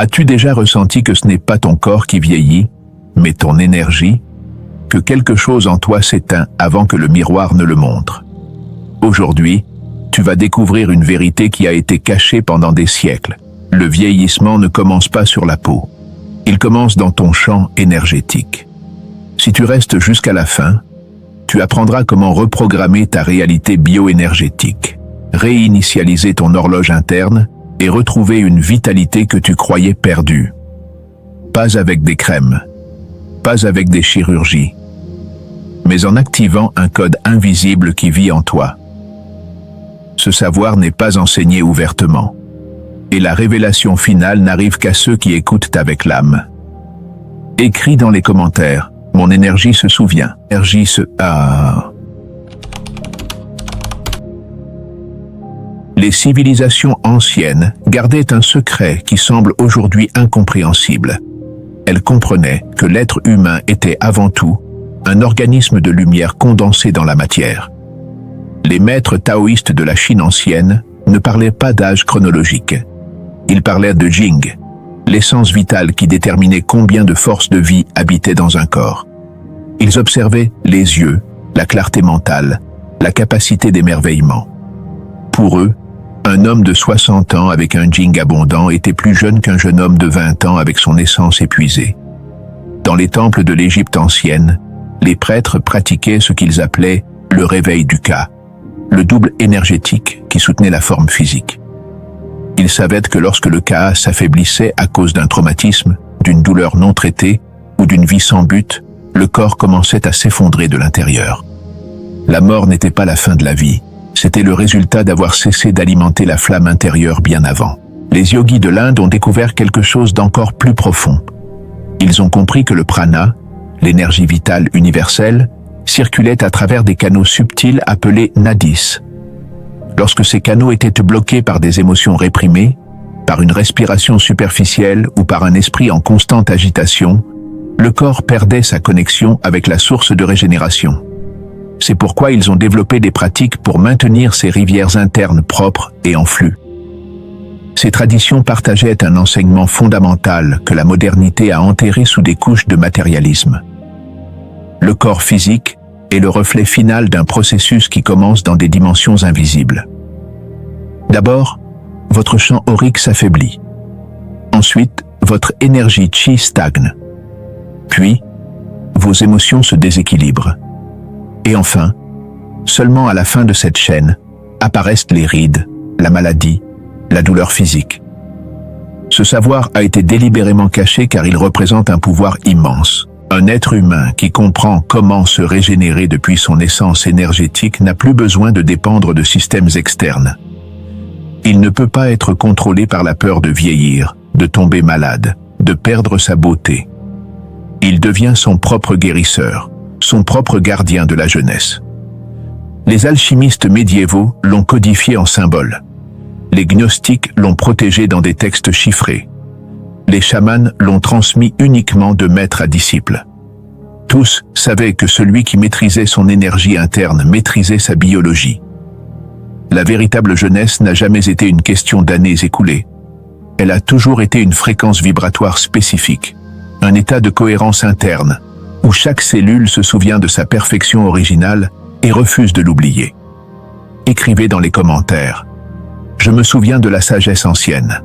As-tu déjà ressenti que ce n'est pas ton corps qui vieillit, mais ton énergie, que quelque chose en toi s'éteint avant que le miroir ne le montre? Aujourd'hui, tu vas découvrir une vérité qui a été cachée pendant des siècles. Le vieillissement ne commence pas sur la peau. Il commence dans ton champ énergétique. Si tu restes jusqu'à la fin, tu apprendras comment reprogrammer ta réalité bioénergétique, réinitialiser ton horloge interne et retrouver une vitalité que tu croyais perdue. Pas avec des crèmes, pas avec des chirurgies, mais en activant un code invisible qui vit en toi. Ce savoir n'est pas enseigné ouvertement, et la révélation finale n'arrive qu'à ceux qui écoutent avec l'âme. Écris dans les commentaires, mon énergie se souvient, énergie se... Les civilisations anciennes gardaient un secret qui semble aujourd'hui incompréhensible. Elles comprenaient que l'être humain était avant tout un organisme de lumière condensé dans la matière. Les maîtres taoïstes de la Chine ancienne ne parlaient pas d'âge chronologique. Ils parlaient de Jing, l'essence vitale qui déterminait combien de forces de vie habitaient dans un corps. Ils observaient les yeux, la clarté mentale, la capacité d'émerveillement. Pour eux, un homme de 60 ans avec un Jing abondant était plus jeune qu'un jeune homme de 20 ans avec son essence épuisée. Dans les temples de l'Égypte ancienne, les prêtres pratiquaient ce qu'ils appelaient le réveil du Ka, le double énergétique qui soutenait la forme physique. Ils savaient que lorsque le Ka s'affaiblissait à cause d'un traumatisme, d'une douleur non traitée ou d'une vie sans but, le corps commençait à s'effondrer de l'intérieur. La mort n'était pas la fin de la vie, c'était le résultat d'avoir cessé d'alimenter la flamme intérieure bien avant. Les yogis de l'Inde ont découvert quelque chose d'encore plus profond. Ils ont compris que le prana, l'énergie vitale universelle, circulait à travers des canaux subtils appelés nadis. Lorsque ces canaux étaient bloqués par des émotions réprimées, par une respiration superficielle ou par un esprit en constante agitation, le corps perdait sa connexion avec la source de régénération. C'est pourquoi ils ont développé des pratiques pour maintenir ces rivières internes propres et en flux. Ces traditions partageaient un enseignement fondamental que la modernité a enterré sous des couches de matérialisme. Le corps physique est le reflet final d'un processus qui commence dans des dimensions invisibles. D'abord, votre champ aurique s'affaiblit. Ensuite, votre énergie chi stagne. Puis, vos émotions se déséquilibrent. Et enfin, seulement à la fin de cette chaîne, apparaissent les rides, la maladie, la douleur physique. Ce savoir a été délibérément caché car il représente un pouvoir immense. Un être humain qui comprend comment se régénérer depuis son essence énergétique n'a plus besoin de dépendre de systèmes externes. Il ne peut pas être contrôlé par la peur de vieillir, de tomber malade, de perdre sa beauté. Il devient son propre guérisseur, son propre gardien de la jeunesse. Les alchimistes médiévaux l'ont codifié en symboles. Les gnostiques l'ont protégé dans des textes chiffrés. Les chamans l'ont transmis uniquement de maître à disciple. Tous savaient que celui qui maîtrisait son énergie interne maîtrisait sa biologie. La véritable jeunesse n'a jamais été une question d'années écoulées. Elle a toujours été une fréquence vibratoire spécifique, un état de cohérence interne, où chaque cellule se souvient de sa perfection originale et refuse de l'oublier. Écrivez dans les commentaires. Je me souviens de la sagesse ancienne.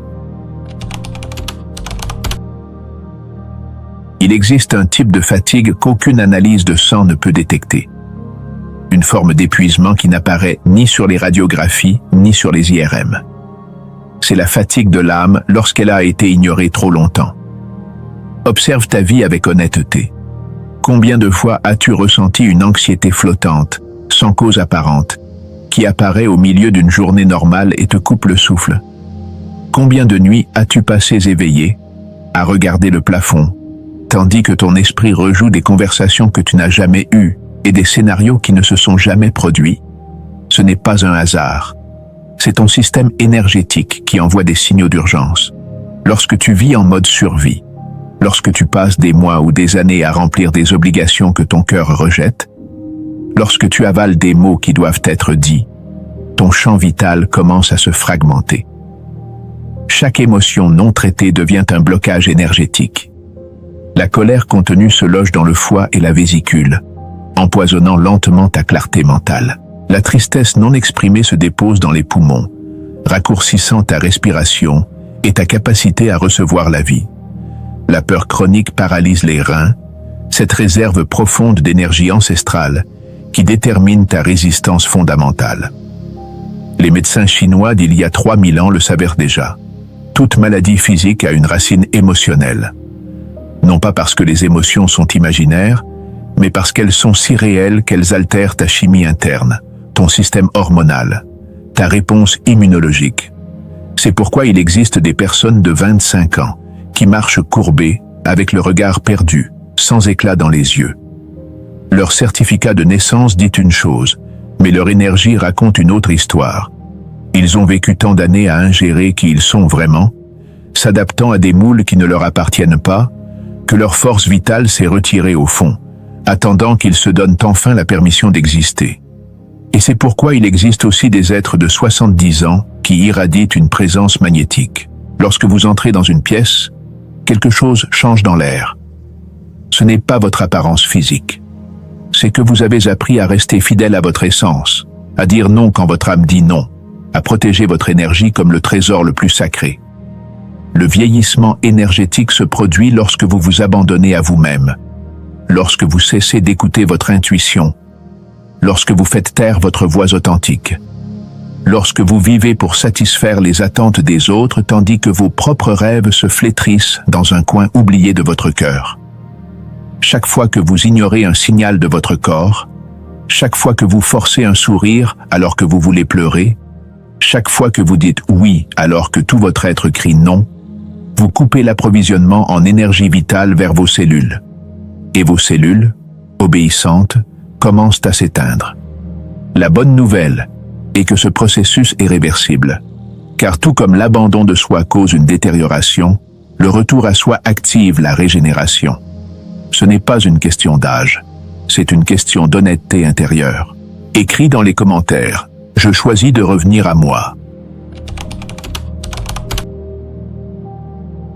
Il existe un type de fatigue qu'aucune analyse de sang ne peut détecter. Une forme d'épuisement qui n'apparaît ni sur les radiographies ni sur les IRM. C'est la fatigue de l'âme lorsqu'elle a été ignorée trop longtemps. Observe ta vie avec honnêteté. Combien de fois as-tu ressenti une anxiété flottante, sans cause apparente, qui apparaît au milieu d'une journée normale et te coupe le souffle? Combien de nuits as-tu passées éveillé, à regarder le plafond, tandis que ton esprit rejoue des conversations que tu n'as jamais eues et des scénarios qui ne se sont jamais produits? Ce n'est pas un hasard. C'est ton système énergétique qui envoie des signaux d'urgence. Lorsque tu vis en mode survie, lorsque tu passes des mois ou des années à remplir des obligations que ton cœur rejette, lorsque tu avales des mots qui doivent être dits, ton champ vital commence à se fragmenter. Chaque émotion non traitée devient un blocage énergétique. La colère contenue se loge dans le foie et la vésicule, empoisonnant lentement ta clarté mentale. La tristesse non exprimée se dépose dans les poumons, raccourcissant ta respiration et ta capacité à recevoir la vie. La peur chronique paralyse les reins, cette réserve profonde d'énergie ancestrale qui détermine ta résistance fondamentale. Les médecins chinois d'il y a 3000 ans le savaient déjà. Toute maladie physique a une racine émotionnelle. Non pas parce que les émotions sont imaginaires, mais parce qu'elles sont si réelles qu'elles altèrent ta chimie interne, ton système hormonal, ta réponse immunologique. C'est pourquoi il existe des personnes de 25 ans qui marchent courbées, avec le regard perdu, sans éclat dans les yeux. Leur certificat de naissance dit une chose, mais leur énergie raconte une autre histoire. Ils ont vécu tant d'années à ingérer qui ils sont vraiment, s'adaptant à des moules qui ne leur appartiennent pas, que leur force vitale s'est retirée au fond, attendant qu'ils se donnent enfin la permission d'exister. Et c'est pourquoi il existe aussi des êtres de 70 ans qui irradient une présence magnétique. Lorsque vous entrez dans une pièce, quelque chose change dans l'air. Ce n'est pas votre apparence physique. C'est que vous avez appris à rester fidèle à votre essence, à dire non quand votre âme dit non, à protéger votre énergie comme le trésor le plus sacré. Le vieillissement énergétique se produit lorsque vous vous abandonnez à vous-même, lorsque vous cessez d'écouter votre intuition, lorsque vous faites taire votre voix authentique, lorsque vous vivez pour satisfaire les attentes des autres tandis que vos propres rêves se flétrissent dans un coin oublié de votre cœur. Chaque fois que vous ignorez un signal de votre corps, chaque fois que vous forcez un sourire alors que vous voulez pleurer, chaque fois que vous dites oui alors que tout votre être crie non, vous coupez l'approvisionnement en énergie vitale vers vos cellules. Et vos cellules, obéissantes, commencent à s'éteindre. La bonne nouvelle est que ce processus est réversible, car tout comme l'abandon de soi cause une détérioration, le retour à soi active la régénération. Ce n'est pas une question d'âge, c'est une question d'honnêteté intérieure. Écris dans les commentaires, je choisis de revenir à moi.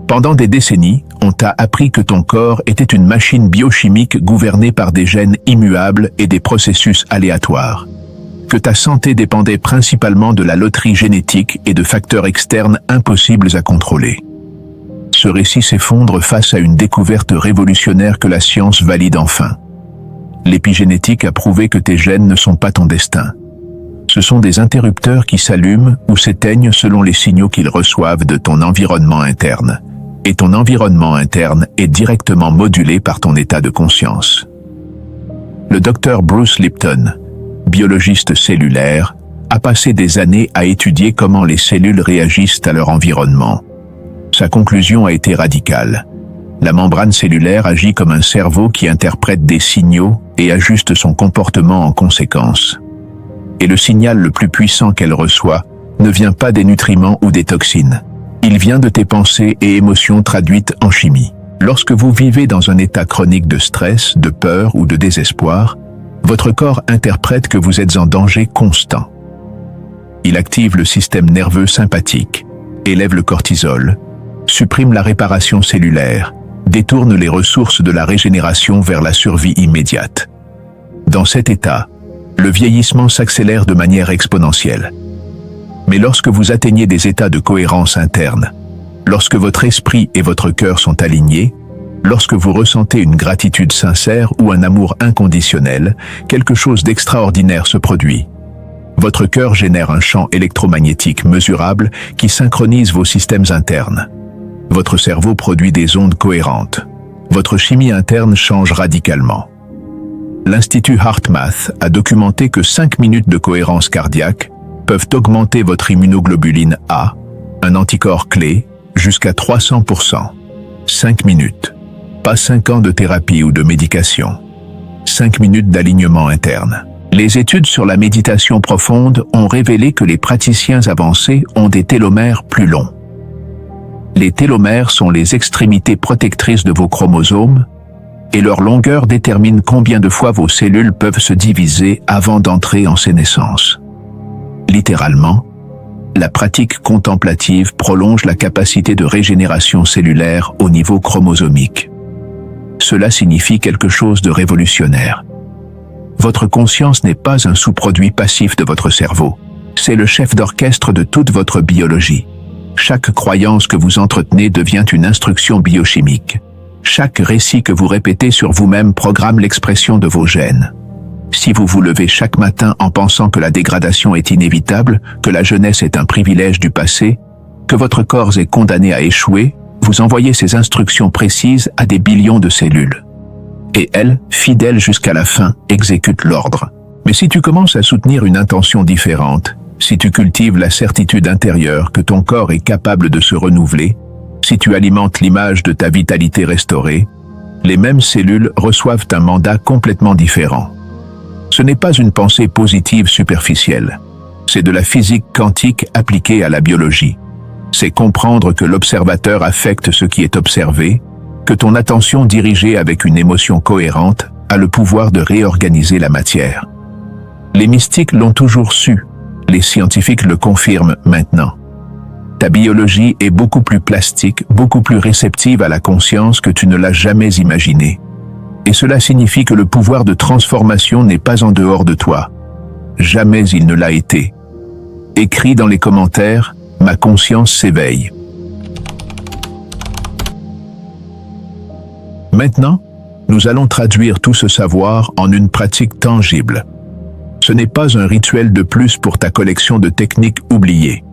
Pendant des décennies, on t'a appris que ton corps était une machine biochimique gouvernée par des gènes immuables et des processus aléatoires. Que ta santé dépendait principalement de la loterie génétique et de facteurs externes impossibles à contrôler. Ce récit s'effondre face à une découverte révolutionnaire que la science valide enfin. L'épigénétique a prouvé que tes gènes ne sont pas ton destin. Ce sont des interrupteurs qui s'allument ou s'éteignent selon les signaux qu'ils reçoivent de ton environnement interne. Et ton environnement interne est directement modulé par ton état de conscience. Le docteur Bruce Lipton, biologiste cellulaire, a passé des années à étudier comment les cellules réagissent à leur environnement. Sa conclusion a été radicale. La membrane cellulaire agit comme un cerveau qui interprète des signaux et ajuste son comportement en conséquence. Et le signal le plus puissant qu'elle reçoit ne vient pas des nutriments ou des toxines. Il vient de tes pensées et émotions traduites en chimie. Lorsque vous vivez dans un état chronique de stress, de peur ou de désespoir, votre corps interprète que vous êtes en danger constant. Il active le système nerveux sympathique, élève le cortisol, supprime la réparation cellulaire, détourne les ressources de la régénération vers la survie immédiate. Dans cet état, le vieillissement s'accélère de manière exponentielle. Mais lorsque vous atteignez des états de cohérence interne, lorsque votre esprit et votre cœur sont alignés, lorsque vous ressentez une gratitude sincère ou un amour inconditionnel, quelque chose d'extraordinaire se produit. Votre cœur génère un champ électromagnétique mesurable qui synchronise vos systèmes internes. Votre cerveau produit des ondes cohérentes. Votre chimie interne change radicalement. L'Institut HeartMath a documenté que 5 minutes de cohérence cardiaque peuvent augmenter votre immunoglobuline A, un anticorps clé, jusqu'à 300%. 5 minutes. Pas 5 ans de thérapie ou de médication. 5 minutes d'alignement interne. Les études sur la méditation profonde ont révélé que les praticiens avancés ont des télomères plus longs. Les télomères sont les extrémités protectrices de vos chromosomes, et leur longueur détermine combien de fois vos cellules peuvent se diviser avant d'entrer en sénescence. Littéralement, La pratique contemplative prolonge la capacité de régénération cellulaire au niveau chromosomique. Cela signifie quelque chose de révolutionnaire. Votre conscience n'est pas un sous-produit passif de votre cerveau. C'est le chef d'orchestre de toute votre biologie. Chaque croyance que vous entretenez devient une instruction biochimique. Chaque récit que vous répétez sur vous-même programme l'expression de vos gènes. Si vous vous levez chaque matin en pensant que la dégradation est inévitable, que la jeunesse est un privilège du passé, que votre corps est condamné à échouer, vous envoyez ces instructions précises à des billions de cellules. Et elles, fidèles jusqu'à la fin, exécutent l'ordre. Mais si tu commences à soutenir une intention différente, si tu cultives la certitude intérieure que ton corps est capable de se renouveler, si tu alimentes l'image de ta vitalité restaurée, les mêmes cellules reçoivent un mandat complètement différent. Ce n'est pas une pensée positive superficielle. C'est de la physique quantique appliquée à la biologie. C'est comprendre que l'observateur affecte ce qui est observé, que ton attention dirigée avec une émotion cohérente a le pouvoir de réorganiser la matière. Les mystiques l'ont toujours su, les scientifiques le confirment maintenant. Ta biologie est beaucoup plus plastique, beaucoup plus réceptive à la conscience que tu ne l'as jamais imaginé. Et cela signifie que le pouvoir de transformation n'est pas en dehors de toi. Jamais il ne l'a été. Écris dans les commentaires, ma conscience s'éveille. Maintenant, nous allons traduire tout ce savoir en une pratique tangible. Ce n'est pas un rituel de plus pour ta collection de techniques oubliées.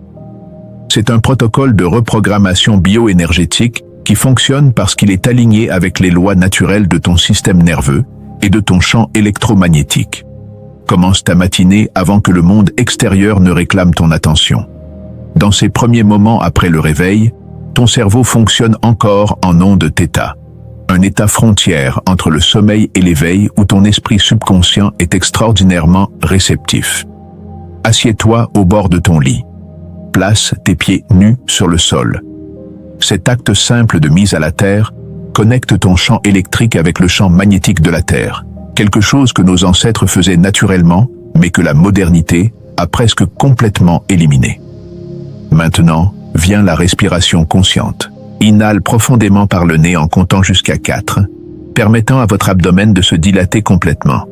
C'est un protocole de reprogrammation bioénergétique qui fonctionne parce qu'il est aligné avec les lois naturelles de ton système nerveux et de ton champ électromagnétique. Commence ta matinée avant que le monde extérieur ne réclame ton attention. Dans ces premiers moments après le réveil, ton cerveau fonctionne encore en onde θ, un état frontière entre le sommeil et l'éveil où ton esprit subconscient est extraordinairement réceptif. Assieds-toi au bord de ton lit. Place tes pieds nus sur le sol. Cet acte simple de mise à la Terre connecte ton champ électrique avec le champ magnétique de la Terre, quelque chose que nos ancêtres faisaient naturellement, mais que la modernité a presque complètement éliminé. Maintenant, vient la respiration consciente. Inhale profondément par le nez en comptant jusqu'à 4, permettant à votre abdomen de se dilater complètement.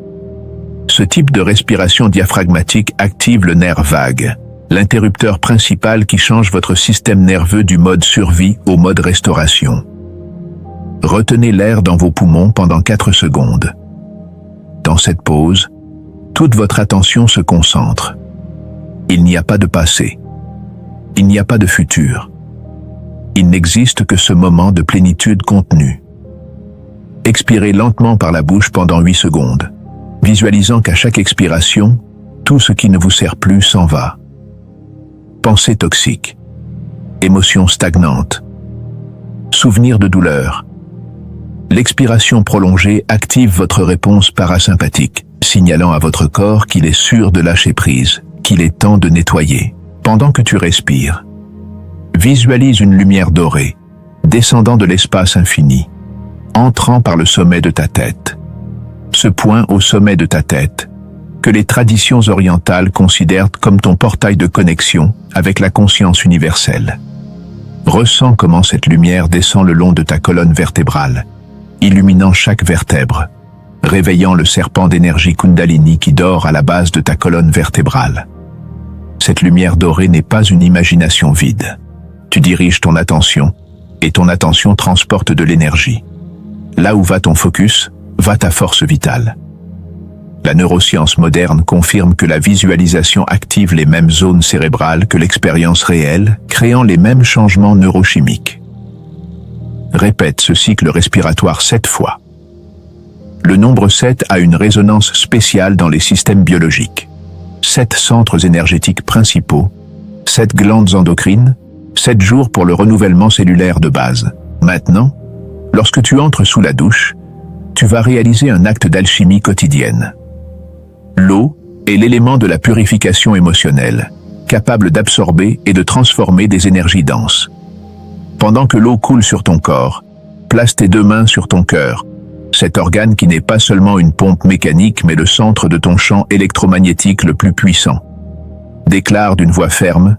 Ce type de respiration diaphragmatique active le nerf vague, l'interrupteur principal qui change votre système nerveux du mode survie au mode restauration. Retenez l'air dans vos poumons pendant 4 secondes. Dans cette pause, toute votre attention se concentre. Il n'y a pas de passé. Il n'y a pas de futur. Il n'existe que ce moment de plénitude contenue. Expirez lentement par la bouche pendant 8 secondes, visualisant qu'à chaque expiration, tout ce qui ne vous sert plus s'en va. Pensées toxiques, émotions stagnantes, souvenirs de douleur. L'expiration prolongée active votre réponse parasympathique, signalant à votre corps qu'il est sûr de lâcher prise, qu'il est temps de nettoyer. Pendant que tu respires, visualise une lumière dorée, descendant de l'espace infini, entrant par le sommet de ta tête. Ce point au sommet de ta tête, que les traditions orientales considèrent comme ton portail de connexion avec la conscience universelle. Ressens comment cette lumière descend le long de ta colonne vertébrale, illuminant chaque vertèbre, réveillant le serpent d'énergie Kundalini qui dort à la base de ta colonne vertébrale. Cette lumière dorée n'est pas une imagination vide. Tu diriges ton attention, et ton attention transporte de l'énergie. Là où va ton focus, va ta force vitale. La neuroscience moderne confirme que la visualisation active les mêmes zones cérébrales que l'expérience réelle, créant les mêmes changements neurochimiques. Répète ce cycle respiratoire 7 fois. Le nombre 7 a une résonance spéciale dans les systèmes biologiques. 7 centres énergétiques principaux, 7 glandes endocrines, 7 jours pour le renouvellement cellulaire de base. Maintenant, lorsque tu entres sous la douche, tu vas réaliser un acte d'alchimie quotidienne. L'eau est l'élément de la purification émotionnelle, capable d'absorber et de transformer des énergies denses. Pendant que l'eau coule sur ton corps, place tes 2 mains sur ton cœur, cet organe qui n'est pas seulement une pompe mécanique mais le centre de ton champ électromagnétique le plus puissant. Déclare d'une voix ferme: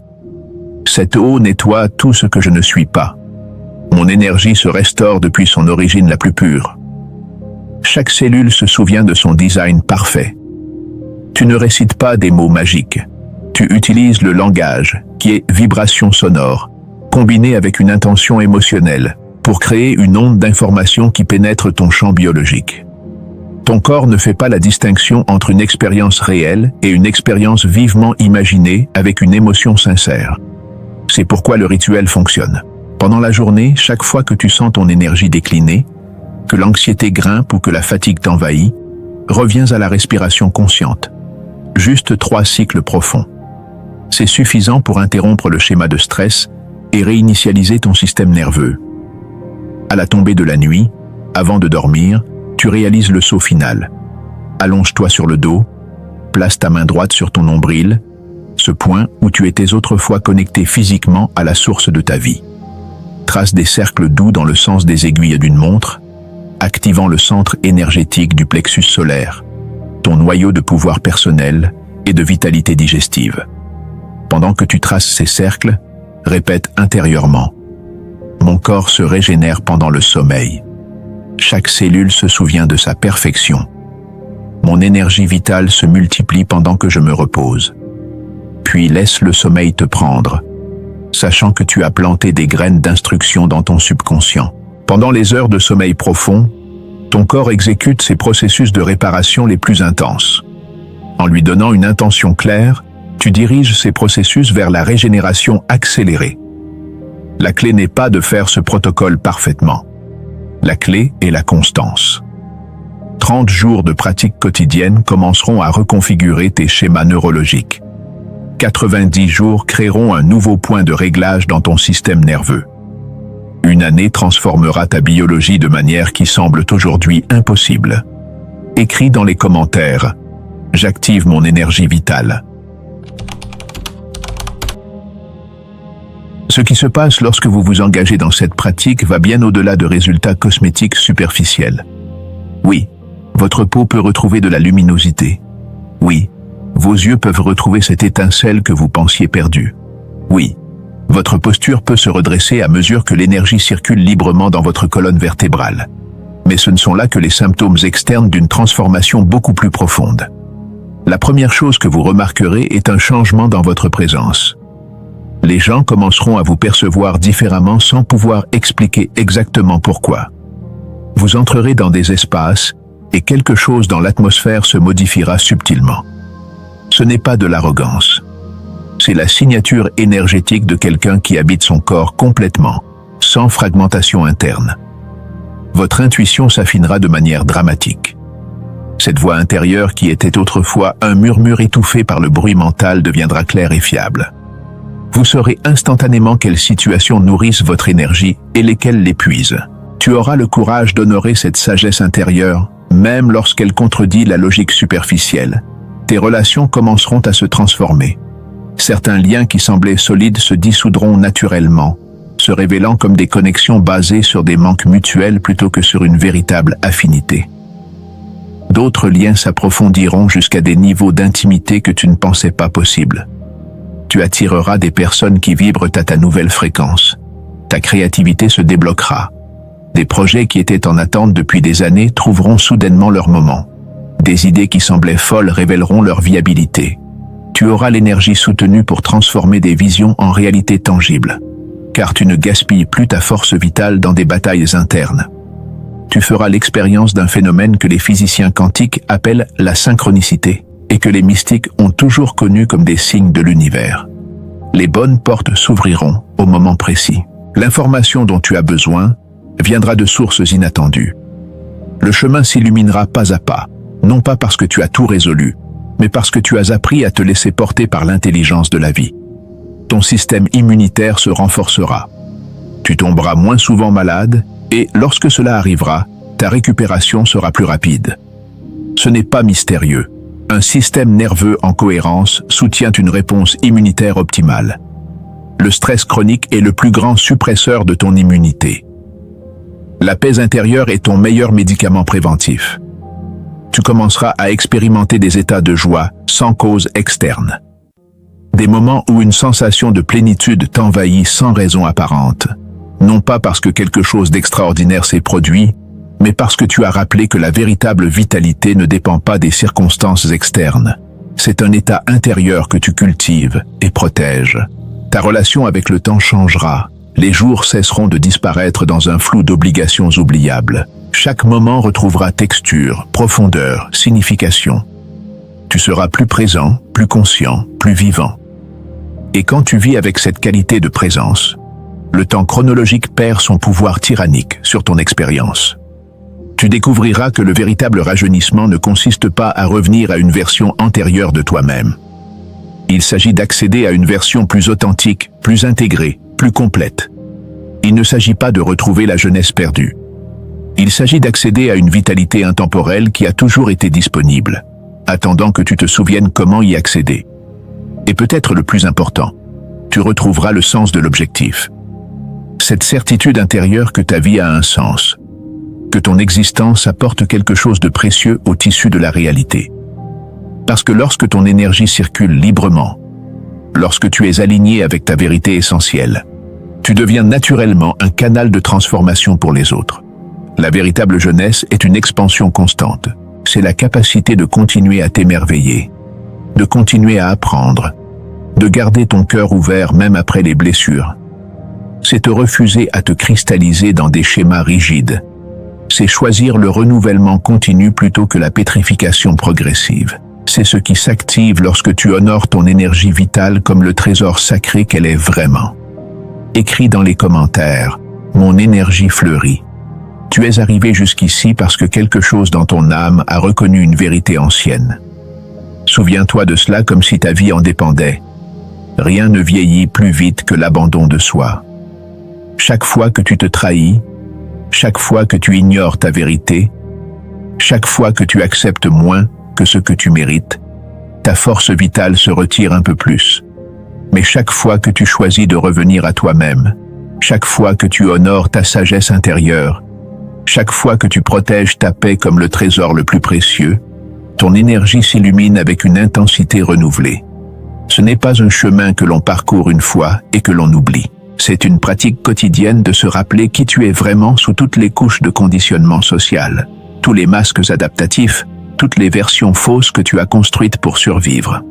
Cette eau nettoie tout ce que je ne suis pas. Mon énergie se restaure depuis son origine la plus pure. Chaque cellule se souvient de son design parfait. Tu ne récites pas des mots magiques. Tu utilises le langage, qui est vibration sonore, combinée avec une intention émotionnelle, pour créer une onde d'information qui pénètre ton champ biologique. Ton corps ne fait pas la distinction entre une expérience réelle et une expérience vivement imaginée avec une émotion sincère. C'est pourquoi le rituel fonctionne. Pendant la journée, chaque fois que tu sens ton énergie décliner, que l'anxiété grimpe ou que la fatigue t'envahit, reviens à la respiration consciente. Juste 3 cycles profonds. C'est suffisant pour interrompre le schéma de stress et réinitialiser ton système nerveux. À la tombée de la nuit, avant de dormir, tu réalises le saut final. Allonge-toi sur le dos, place ta main droite sur ton nombril, ce point où tu étais autrefois connecté physiquement à la source de ta vie. Trace des cercles doux dans le sens des aiguilles d'une montre, activant le centre énergétique du plexus solaire, ton noyau de pouvoir personnel et de vitalité digestive. Pendant que tu traces ces cercles, répète intérieurement « Mon corps se régénère pendant le sommeil. Chaque cellule se souvient de sa perfection. Mon énergie vitale se multiplie pendant que je me repose. » Puis laisse le sommeil te prendre, sachant que tu as planté des graines d'instruction dans ton subconscient. Pendant les heures de sommeil profond, ton corps exécute ses processus de réparation les plus intenses. En lui donnant une intention claire, tu diriges ces processus vers la régénération accélérée. La clé n'est pas de faire ce protocole parfaitement. La clé est la constance. 30 jours de pratique quotidienne commenceront à reconfigurer tes schémas neurologiques. 90 jours créeront un nouveau point de réglage dans ton système nerveux. Une année transformera ta biologie de manière qui semble aujourd'hui impossible. Écris dans les commentaires « J'active mon énergie vitale ». Ce qui se passe lorsque vous vous engagez dans cette pratique va bien au-delà de résultats cosmétiques superficiels. Oui, votre peau peut retrouver de la luminosité. Oui, vos yeux peuvent retrouver cette étincelle que vous pensiez perdue. Oui, votre posture peut se redresser à mesure que l'énergie circule librement dans votre colonne vertébrale. Mais ce ne sont là que les symptômes externes d'une transformation beaucoup plus profonde. La première chose que vous remarquerez est un changement dans votre présence. Les gens commenceront à vous percevoir différemment sans pouvoir expliquer exactement pourquoi. Vous entrerez dans des espaces et quelque chose dans l'atmosphère se modifiera subtilement. Ce n'est pas de l'arrogance. C'est la signature énergétique de quelqu'un qui habite son corps complètement, sans fragmentation interne. Votre intuition s'affinera de manière dramatique. Cette voix intérieure qui était autrefois un murmure étouffé par le bruit mental deviendra claire et fiable. Vous saurez instantanément quelles situations nourrissent votre énergie et lesquelles l'épuisent. Tu auras le courage d'honorer cette sagesse intérieure, même lorsqu'elle contredit la logique superficielle. Tes relations commenceront à se transformer. Certains liens qui semblaient solides se dissoudront naturellement, se révélant comme des connexions basées sur des manques mutuels plutôt que sur une véritable affinité. D'autres liens s'approfondiront jusqu'à des niveaux d'intimité que tu ne pensais pas possibles. Tu attireras des personnes qui vibrent à ta nouvelle fréquence. Ta créativité se débloquera. Des projets qui étaient en attente depuis des années trouveront soudainement leur moment. Des idées qui semblaient folles révéleront leur viabilité. Tu auras l'énergie soutenue pour transformer des visions en réalité tangibles. Car tu ne gaspilles plus ta force vitale dans des batailles internes. Tu feras l'expérience d'un phénomène que les physiciens quantiques appellent la synchronicité, et que les mystiques ont toujours connu comme des signes de l'univers. Les bonnes portes s'ouvriront au moment précis. L'information dont tu as besoin viendra de sources inattendues. Le chemin s'illuminera pas à pas, non pas parce que tu as tout résolu, mais parce que tu as appris à te laisser porter par l'intelligence de la vie. Ton système immunitaire se renforcera. Tu tomberas moins souvent malade, et lorsque cela arrivera, ta récupération sera plus rapide. Ce n'est pas mystérieux. Un système nerveux en cohérence soutient une réponse immunitaire optimale. Le stress chronique est le plus grand suppresseur de ton immunité. La paix intérieure est ton meilleur médicament préventif. Tu commenceras à expérimenter des états de joie sans cause externe. Des moments où une sensation de plénitude t'envahit sans raison apparente. Non pas parce que quelque chose d'extraordinaire s'est produit, mais parce que tu as rappelé que la véritable vitalité ne dépend pas des circonstances externes. C'est un état intérieur que tu cultives et protèges. Ta relation avec le temps changera. Les jours cesseront de disparaître dans un flou d'obligations oubliables. Chaque moment retrouvera texture, profondeur, signification. Tu seras plus présent, plus conscient, plus vivant. Et quand tu vis avec cette qualité de présence, le temps chronologique perd son pouvoir tyrannique sur ton expérience. Tu découvriras que le véritable rajeunissement ne consiste pas à revenir à une version antérieure de toi-même. Il s'agit d'accéder à une version plus authentique, plus intégrée, plus complète. Il ne s'agit pas de retrouver la jeunesse perdue. Il s'agit d'accéder à une vitalité intemporelle qui a toujours été disponible, attendant que tu te souviennes comment y accéder. Et peut-être le plus important, tu retrouveras le sens de l'objectif. Cette certitude intérieure que ta vie a un sens, que ton existence apporte quelque chose de précieux au tissu de la réalité. Parce que lorsque ton énergie circule librement, lorsque tu es aligné avec ta vérité essentielle, tu deviens naturellement un canal de transformation pour les autres. La véritable jeunesse est une expansion constante. C'est la capacité de continuer à t'émerveiller, de continuer à apprendre, de garder ton cœur ouvert même après les blessures. C'est te refuser à te cristalliser dans des schémas rigides. C'est choisir le renouvellement continu plutôt que la pétrification progressive. C'est ce qui s'active lorsque tu honores ton énergie vitale comme le trésor sacré qu'elle est vraiment. Écris dans les commentaires « Mon énergie fleurit ». Tu es arrivé jusqu'ici parce que quelque chose dans ton âme a reconnu une vérité ancienne. Souviens-toi de cela comme si ta vie en dépendait. Rien ne vieillit plus vite que l'abandon de soi. Chaque fois que tu te trahis, chaque fois que tu ignores ta vérité, chaque fois que tu acceptes moins que ce que tu mérites, ta force vitale se retire un peu plus. Mais chaque fois que tu choisis de revenir à toi-même, chaque fois que tu honores ta sagesse intérieure, chaque fois que tu protèges ta paix comme le trésor le plus précieux, ton énergie s'illumine avec une intensité renouvelée. Ce n'est pas un chemin que l'on parcourt une fois et que l'on oublie. C'est une pratique quotidienne de se rappeler qui tu es vraiment sous toutes les couches de conditionnement social, tous les masques adaptatifs, toutes les versions fausses que tu as construites pour survivre.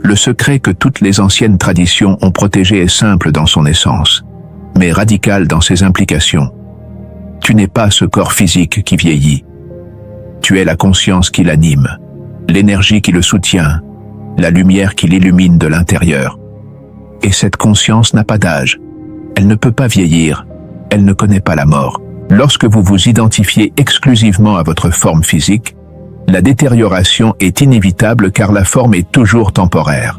Le secret que toutes les anciennes traditions ont protégé est simple dans son essence, mais radical dans ses implications. Tu n'es pas ce corps physique qui vieillit. Tu es la conscience qui l'anime, l'énergie qui le soutient, la lumière qui l'illumine de l'intérieur. Et cette conscience n'a pas d'âge. Elle ne peut pas vieillir. Elle ne connaît pas la mort. Lorsque vous vous identifiez exclusivement à votre forme physique, la détérioration est inévitable car la forme est toujours temporaire.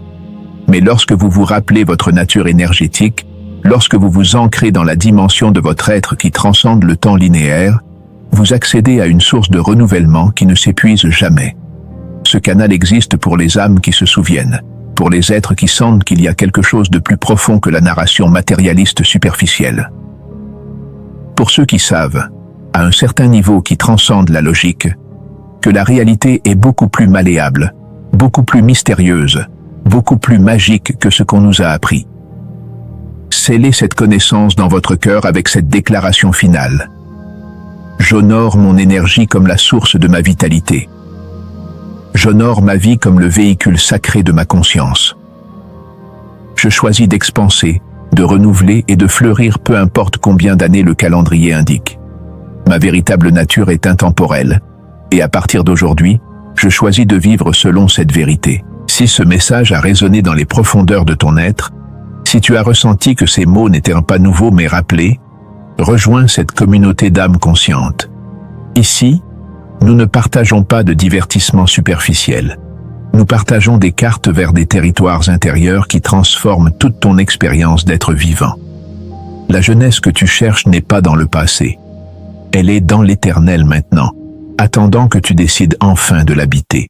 Mais lorsque vous vous rappelez votre nature énergétique, lorsque vous vous ancrez dans la dimension de votre être qui transcende le temps linéaire, vous accédez à une source de renouvellement qui ne s'épuise jamais. Ce canal existe pour les âmes qui se souviennent, pour les êtres qui sentent qu'il y a quelque chose de plus profond que la narration matérialiste superficielle. Pour ceux qui savent, à un certain niveau qui transcende la logique, que la réalité est beaucoup plus malléable, beaucoup plus mystérieuse, beaucoup plus magique que ce qu'on nous a appris. Scellez cette connaissance dans votre cœur avec cette déclaration finale. J'honore mon énergie comme la source de ma vitalité. J'honore ma vie comme le véhicule sacré de ma conscience. Je choisis d'expanser, de renouveler et de fleurir peu importe combien d'années le calendrier indique. Ma véritable nature est intemporelle, et à partir d'aujourd'hui, je choisis de vivre selon cette vérité. Si ce message a résonné dans les profondeurs de ton être, si tu as ressenti que ces mots n'étaient pas nouveaux mais rappelés, rejoins cette communauté d'âmes conscientes. Ici, nous ne partageons pas de divertissements superficiels. Nous partageons des cartes vers des territoires intérieurs qui transforment toute ton expérience d'être vivant. La jeunesse que tu cherches n'est pas dans le passé. Elle est dans l'éternel maintenant, attendant que tu décides enfin de l'habiter.